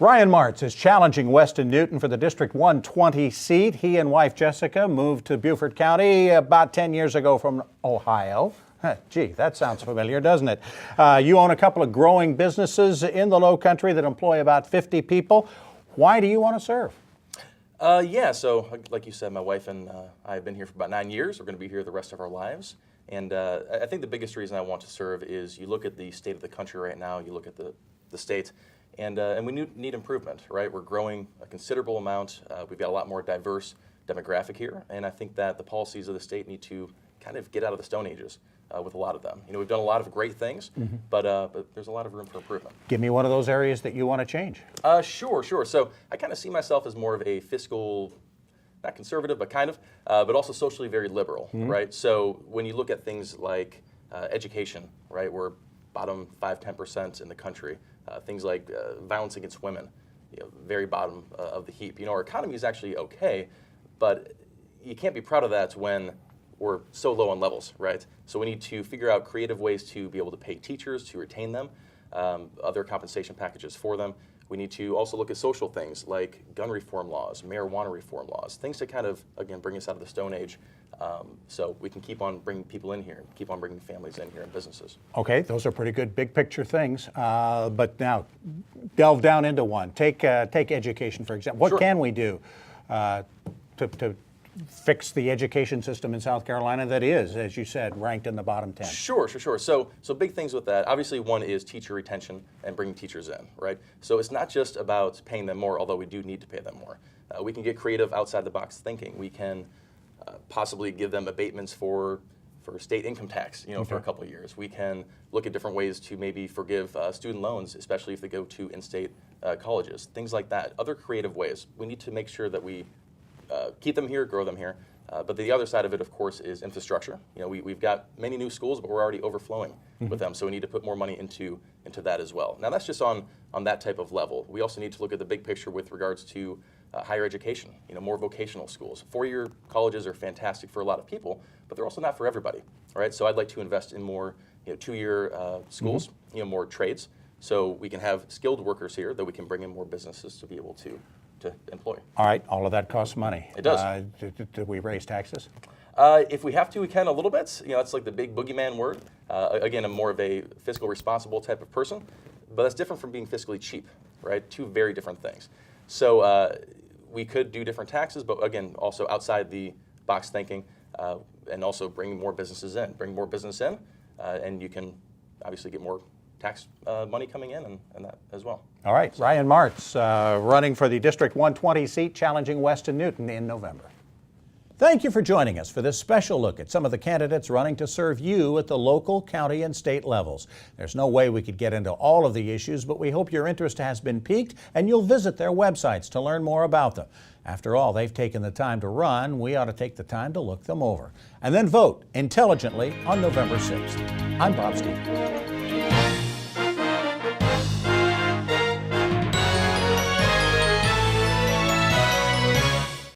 Ryan Martz is challenging Weston Newton for the District 120 seat. He and wife Jessica moved to Beaufort County about 10 years ago from Ohio. Gee, that sounds familiar, doesn't it? You own a couple of growing businesses in the Low Country that employ about 50 people. Why do you want to serve? So like you said, my wife and I have been here for about 9 years. We're going to be here the rest of our lives. And I think the biggest reason I want to serve is you look at the state of the country right now, you look at the state, and we need improvement, right? We're growing a considerable amount. We've got a lot more diverse demographic here, and I think that the policies of the state need to kind of get out of the Stone Ages with a lot of them. You know, we've done a lot of great things, but there's a lot of room for improvement. Give me one of those areas that you want to change. Sure. So I kind of see myself as more of a fiscal, not conservative, but kind of, but also socially very liberal, right? So when you look at things like education, right, we're bottom 5–10% in the country. Things like violence against women, very bottom of the heap. Our economy is actually okay, but you can't be proud of that when we're so low on levels, right? So we need to figure out creative ways to be able to pay teachers, to retain them, other compensation packages for them. We need to also look at social things like gun reform laws, marijuana reform laws, things to kind of, again, bring us out of the Stone Age so we can keep on bringing people in here, keep on bringing families in here and businesses. Okay, those are pretty good big picture things. But now, delve down into one. Take education, for example. What can we do to fix the education system in South Carolina that is, as you said, ranked in the bottom 10? Sure. So big things with that. Obviously, one is teacher retention and bringing teachers in, right? So it's not just about paying them more, although we do need to pay them more. We can get creative outside the box thinking. We can possibly give them abatements for state income tax, for a couple of years. We can look at different ways to maybe forgive student loans, especially if they go to in-state colleges, things like that. Other creative ways. We need to make sure that we keep them here, grow them here. But the other side of it, of course, is infrastructure. We've got many new schools, but we're already overflowing with them, so we need to put more money into that as well. Now, that's just on that type of level. We also need to look at the big picture with regards to higher education, more vocational schools. Four-year colleges are fantastic for a lot of people, but they're also not for everybody, right? So I'd like to invest in more two-year schools, more trades, so we can have skilled workers here that we can bring in more businesses to be able to employ. All right, all of that costs money. It does. Do we raise taxes? If we have to, we can a little bit. It's like the big boogeyman word. Again, I'm more of a fiscal responsible type of person, but that's different from being fiscally cheap, right? Two very different things. So we could do different taxes, but again, also outside the box thinking, and also bring more businesses in. Bring more business in, and you can obviously get more tax money coming in and that as well. All right, Ryan Martz running for the District 120 seat, challenging Weston Newton in November. Thank you for joining us for this special look at some of the candidates running to serve you at the local, county, and state levels. There's no way we could get into all of the issues, but we hope your interest has been piqued and you'll visit their websites to learn more about them. After all, they've taken the time to run. We ought to take the time to look them over. And then vote intelligently on November 6th. I'm Bob Stevens.